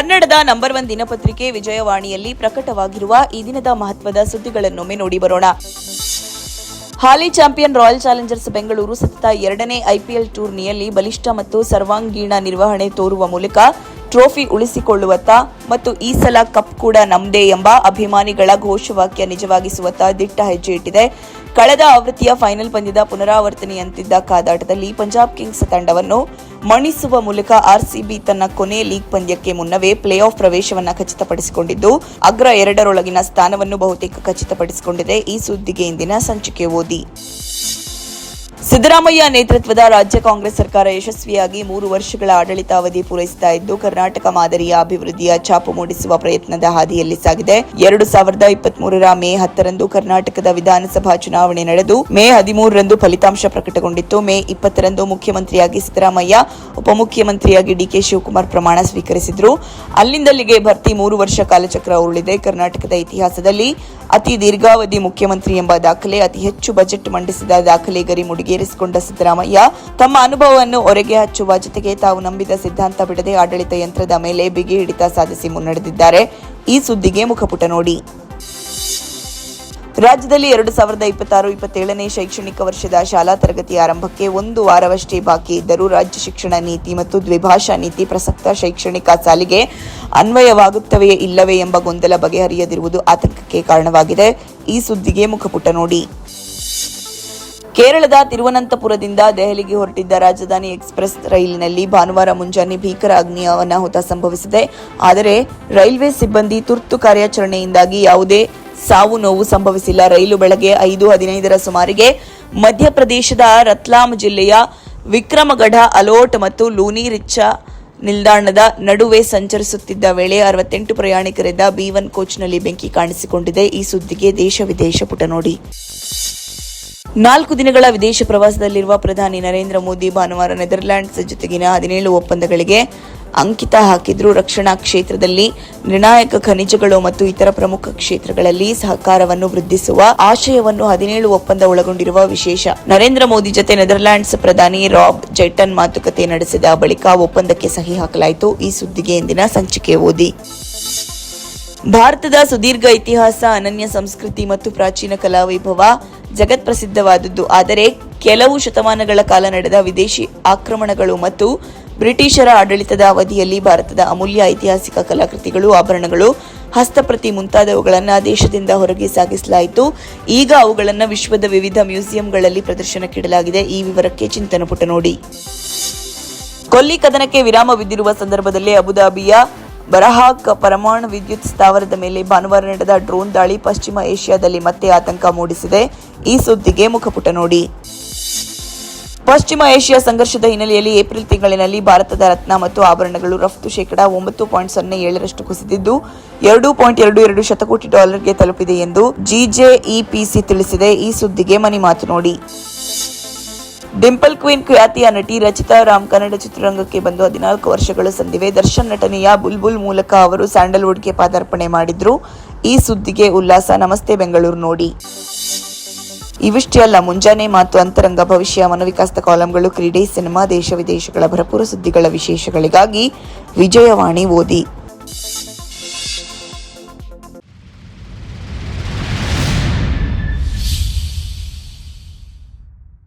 ಕನ್ನಡದ ನಂಬರ್ 1 ದಿನಪತ್ರಿಕೆ ವಿಜಯವಾಣಿಯಲ್ಲಿ ಪ್ರಕಟವಾಗಿರುವ ಈ ದಿನದ ಮಹತ್ವದ ಸುದ್ದಿಗಳನ್ನೊಮ್ಮೆ ನೋಡಿ ಬರೋಣ. ಹಾಲಿ ಚಾಂಪಿಯನ್ ರಾಯಲ್ ಚಾಲೆಂಜರ್ಸ್ ಬೆಂಗಳೂರು ಸತತ 2ನೇ ಐಪಿಎಲ್ ಟೂರ್ನಿಯಲ್ಲಿ ಬಲಿಷ್ಠ ಮತ್ತು ಸರ್ವಾಂಗೀಣ ನಿರ್ವಹಣೆ ತೋರುವ ಮೂಲಕ ಟ್ರೋಫಿ ಉಳಿಸಿಕೊಳ್ಳುವತ್ತ ಮತ್ತು ಈ ಸಲ ಕಪ್ ಕೂಡ ನಮ್ದೇ ಎಂಬ ಅಭಿಮಾನಿಗಳ ಘೋಷವಾಕ್ಯ ನಿಜವಾಗಿಸುವತ್ತ ದಿಟ್ಟ ಹೆಜ್ಜೆ ಇಟ್ಟಿದೆ. ಕಳೆದ ಆವೃತ್ತಿಯ ಫೈನಲ್ ಪಂದ್ಯದ ಪುನರಾವರ್ತನೆಯಂತಿದ್ದ ಕಾದಾಟದಲ್ಲಿ ಪಂಜಾಬ್ ಕಿಂಗ್ಸ್ ತಂಡವನ್ನು ಮಣಿಸುವ ಮೂಲಕ ಆರ್ಸಿಬಿ ತನ್ನ ಕೊನೆ ಲೀಗ್ ಪಂದ್ಯಕ್ಕೆ ಮುನ್ನವೇ ಪ್ಲೇ ಆಫ್ ಪ್ರವೇಶವನ್ನು ಖಚಿತಪಡಿಸಿಕೊಂಡಿದ್ದು ಅಗ್ರ 2ರೊಳಗಿನ ಸ್ಥಾನವನ್ನು ಬಹುತೇಕ ಖಚಿತಪಡಿಸಿಕೊಂಡಿದೆ. ಈ ಸುದ್ದಿಗೆ ಇಂದಿನ ಸಂಚಿಕೆ ಓದಿ. ಸಿದ್ದರಾಮಯ್ಯ ನೇತೃತ್ವದ ರಾಜ್ಯ ಕಾಂಗ್ರೆಸ್ ಸರ್ಕಾರ ಯಶಸ್ವಿಯಾಗಿ 3 ವರ್ಷಗಳ ಆಡಳಿತಾವಧಿ ಪೂರೈಸುತ್ತಾ ಇದ್ದು ಕರ್ನಾಟಕ ಮಾದರಿಯ ಅಭಿವೃದ್ಧಿಯ ಛಾಪು ಮೂಡಿಸುವ ಪ್ರಯತ್ನದ ಹಾದಿಯಲ್ಲಿ ಸಾಗಿದೆ. 2023ರ ಮೇ 10ರಂದು ಕರ್ನಾಟಕದ ವಿಧಾನಸಭಾ ಚುನಾವಣೆ ನಡೆದು ಮೇ 13ರಂದು ಫಲಿತಾಂಶ ಪ್ರಕಟಗೊಂಡಿತ್ತು. ಮೇ 20ರಂದು ಮುಖ್ಯಮಂತ್ರಿಯಾಗಿ ಸಿದ್ದರಾಮಯ್ಯ, ಉಪಮುಖ್ಯಮಂತ್ರಿಯಾಗಿ ಡಿಕೆ ಶಿವಕುಮಾರ್ ಪ್ರಮಾಣ ಸ್ವೀಕರಿಸಿದ್ರು. ಅಲ್ಲಿಂದಲ್ಲಿಗೆ ಭರ್ತಿ 3 ವರ್ಷ ಕಾಲಚಕ್ರ ಉರುಳಿದೆ. ಕರ್ನಾಟಕದ ಇತಿಹಾಸದಲ್ಲಿ ಅತಿ ದೀರ್ಘಾವಧಿ ಮುಖ್ಯಮಂತ್ರಿ ಎಂಬ ದಾಖಲೆ, ಅತಿ ಹೆಚ್ಚು ಬಜೆಟ್ ಮಂಡಿಸಿದ ದಾಖಲೆ ಗರಿ ಮುಡಿಗೇರಿಸಿಕೊಂಡ ಸಿದ್ದರಾಮಯ್ಯ ತಮ್ಮ ಅನುಭವವನ್ನು ಒರೆಗೆ ಹಚ್ಚುವ ಜೊತೆಗೆ ತಾವು ನಂಬಿದ ಸಿದ್ಧಾಂತ ಬಿಡದೆ ಆಡಳಿತ ಯಂತ್ರದ ಮೇಲೆ ಬಿಗಿ ಹಿಡಿತ ಸಾಧಿಸಿ ಮುನ್ನಡೆದಿದ್ದಾರೆ. ಈ ಸುದ್ದಿಗೆ ಮುಖಪುಟ ನೋಡಿ. ರಾಜ್ಯದಲ್ಲಿ 2026-27ನೇ ಶೈಕ್ಷಣಿಕ ವರ್ಷದ ಶಾಲಾ ತರಗತಿ ಆರಂಭಕ್ಕೆ 1 ವಾರವಷ್ಟೇ ಬಾಕಿ ಇದ್ದರೂ ರಾಜ್ಯ ಶಿಕ್ಷಣ ನೀತಿ ಮತ್ತು ದ್ವಿಭಾಷಾ ನೀತಿ ಪ್ರಸಕ್ತ ಶೈಕ್ಷಣಿಕ ಸಾಲಿಗೆ ಅನ್ವಯವಾಗುತ್ತವೆಯೇ ಇಲ್ಲವೇ ಎಂಬ ಗೊಂದಲ ಬಗೆಹರಿಯದಿರುವುದು ಆತಂಕಕ್ಕೆ ಕಾರಣವಾಗಿದೆ. ಈ ಸುದ್ದಿಗೆ ಮುಖಪುಟ ನೋಡಿ. ಕೇರಳದ ತಿರುವನಂತಪುರದಿಂದ ದೆಹಲಿಗೆ ಹೊರಟಿದ್ದ ರಾಜಧಾನಿ ಎಕ್ಸ್ಪ್ರೆಸ್ ರೈಲಿನಲ್ಲಿ ಭಾನುವಾರ ಮುಂಜಾನೆ ಭೀಕರ ಅಗ್ನಿ ಅನಾಹುತ ಸಂಭವಿಸಿದೆ. ಆದರೆ ರೈಲ್ವೆ ಸಿಬ್ಬಂದಿ ತುರ್ತು ಕಾರ್ಯಾಚರಣೆಯಿಂದಾಗಿ ಯಾವುದೇ ಸಾವು ನೋವು ಸಂಭವಿಸಿಲ್ಲ. ರೈಲು ಬೆಳಗ್ಗೆ 5:15ರ ಸುಮಾರಿಗೆ ಮಧ್ಯಪ್ರದೇಶದ ರತ್ಲಾಮ್ ಜಿಲ್ಲೆಯ ವಿಕ್ರಮಗಢ, ಅಲೋಟ್ ಮತ್ತು ಲೂನಿ ರಿಚ್ಚಾ ನಿಲ್ದಾಣದ ನಡುವೆ ಸಂಚರಿಸುತ್ತಿದ್ದ ವೇಳೆ 68 ಪ್ರಯಾಣಿಕರಿದ್ದ B1 ಕೋಚ್ನಲ್ಲಿ ಬೆಂಕಿ ಕಾಣಿಸಿಕೊಂಡಿದೆ. ಈ ಸುದ್ದಿಗೆ ದೇಶ ವಿದೇಶ ಪುಟ ನೋಡಿ. 4 ದಿನಗಳ ವಿದೇಶ ಪ್ರವಾಸದಲ್ಲಿರುವ ಪ್ರಧಾನಿ ನರೇಂದ್ರ ಮೋದಿ ಭಾನುವಾರ ನೆದರ್ಲ್ಯಾಂಡ್ಸ್ ಜೊತೆಗಿನ 17 ಒಪ್ಪಂದಗಳಿಗೆ ಅಂಕಿತ ಹಾಕಿದ್ರು. ರಕ್ಷಣಾ ಕ್ಷೇತ್ರದಲ್ಲಿ ನಿರ್ಣಾಯಕ ಖನಿಜಗಳು ಮತ್ತು ಇತರ ಪ್ರಮುಖ ಕ್ಷೇತ್ರಗಳಲ್ಲಿ ಸಹಕಾರವನ್ನು ವೃದ್ಧಿಸುವ ಆಶಯವನ್ನು 17 ಒಪ್ಪಂದ ಒಳಗೊಂಡಿರುವ ವಿಶೇಷ. ನರೇಂದ್ರ ಮೋದಿ ಜೊತೆ ನೆದರ್ಲ್ಯಾಂಡ್ಸ್ ಪ್ರಧಾನಿ ರಾಬ್ ಜೆಟನ್ ಮಾತುಕತೆ ನಡೆಸಿದ ಬಳಿಕ ಒಪ್ಪಂದಕ್ಕೆ ಸಹಿ ಹಾಕಲಾಯಿತು. ಈ ಸುದ್ದಿಗೆ ಇಂದಿನ ಸಂಚಿಕೆ ಓದಿ. ಭಾರತದ ಸುದೀರ್ಘ ಇತಿಹಾಸ, ಅನನ್ಯ ಸಂಸ್ಕೃತಿ ಮತ್ತು ಪ್ರಾಚೀನ ಕಲಾವೈಭವ ಜಗತ್ ಪ್ರಸಿದ್ಧವಾದದ್ದು. ಆದರೆ ಕೆಲವು ಶತಮಾನಗಳ ಕಾಲ ನಡೆದ ವಿದೇಶಿ ಆಕ್ರಮಣಗಳು ಮತ್ತು ಬ್ರಿಟಿಷರ ಆಡಳಿತದ ಅವಧಿಯಲ್ಲಿ ಭಾರತದ ಅಮೂಲ್ಯ ಐತಿಹಾಸಿಕ ಕಲಾಕೃತಿಗಳು, ಆಭರಣಗಳು, ಹಸ್ತಪ್ರತಿ ಮುಂತಾದವುಗಳನ್ನು ದೇಶದಿಂದ ಹೊರಗೆ ಸಾಗಿಸಲಾಯಿತು. ಈಗ ಅವುಗಳನ್ನು ವಿಶ್ವದ ವಿವಿಧ ಮ್ಯೂಸಿಯಂಗಳಲ್ಲಿ ಪ್ರದರ್ಶನಕ್ಕಿಡಲಾಗಿದೆ. ಈ ವಿವರಕ್ಕೆ ಚಿಂತನ ಪುಟ ನೋಡಿ. ಕೊಲ್ಲಿ ಕದನಕ್ಕೆ ವಿರಾಮವಿದ್ದಿರುವ ಸಂದರ್ಭದಲ್ಲೇ ಅಬುಧಾಬಿಯ ಬರಹಾಕ್ ಪರಮಾಣು ವಿದ್ಯುತ್ ಸ್ಥಾವರದ ಮೇಲೆ ಭಾನುವಾರ ನಡೆದ ಡ್ರೋನ್ ದಾಳಿ ಪಶ್ಚಿಮ ಏಷ್ಯಾದಲ್ಲಿ ಮತ್ತೆ ಆತಂಕ ಮೂಡಿಸಿದೆ. ಈ ಸುದ್ದಿಗೆ ಮುಖಪುಟ ನೋಡಿ. ಪಶ್ಚಿಮ ಏಷ್ಯಾ ಸಂಘರ್ಷದ ಹಿನ್ನೆಲೆಯಲ್ಲಿ ಏಪ್ರಿಲ್ ತಿಂಗಳಿನಲ್ಲಿ ಭಾರತದ ರತ್ನ ಮತ್ತು ಆಭರಣಗಳು ರಫ್ತು ಶೇಕಡಾ 9.07ರಷ್ಟು ಕುಸಿದಿದ್ದು $2.22 ಶತಕೋಟಿ ಗೆ ತಲುಪಿದೆ ಎಂದು ಜಿಜೆಇಪಿಸಿ ತಿಳಿಸಿದೆ. ಈ ಸುದ್ದಿಗೆ ಮನಿ ಮಾತು ನೋಡಿ. ಡಿಂಪಲ್ ಕ್ವೀನ್ ಖ್ಯಾತಿಯ ನಟಿ ರಚಿತಾ ರಾಮ್ ಕನ್ನಡ ಚಿತ್ರರಂಗಕ್ಕೆ ಬಂದು 14 ವರ್ಷಗಳು ಸಂದಿವೆ. ದರ್ಶನ್ ನಟನೆಯ ಬುಲ್ಬುಲ್ ಮೂಲಕ ಅವರು ಸ್ಯಾಂಡಲ್ವುಡ್ಗೆ ಪಾದಾರ್ಪಣೆ ಮಾಡಿದ್ರು. ಈ ಸುದ್ದಿಗೆ ಉಲ್ಲಾಸ. ನಮಸ್ತೆ ಬೆಂಗಳೂರು ನೋಡಿ. ಇವಿಷ್ಟೇ ಅಲ್ಲ, ಮುಂಜಾನೆ ಮಾತು, ಅಂತರಂಗ, ಭವಿಷ್ಯ, ಮನೋವಿಕಾಸದ ಕಾಲಂಗಳು, ಕ್ರೀಡೆ, ಸಿನಿಮಾ, ದೇಶ ವಿದೇಶಗಳ ಭರಪೂರ ಸುದ್ದಿಗಳ ವಿಶೇಷಗಳಿಗಾಗಿ ವಿಜಯವಾಣಿ ಓದಿ.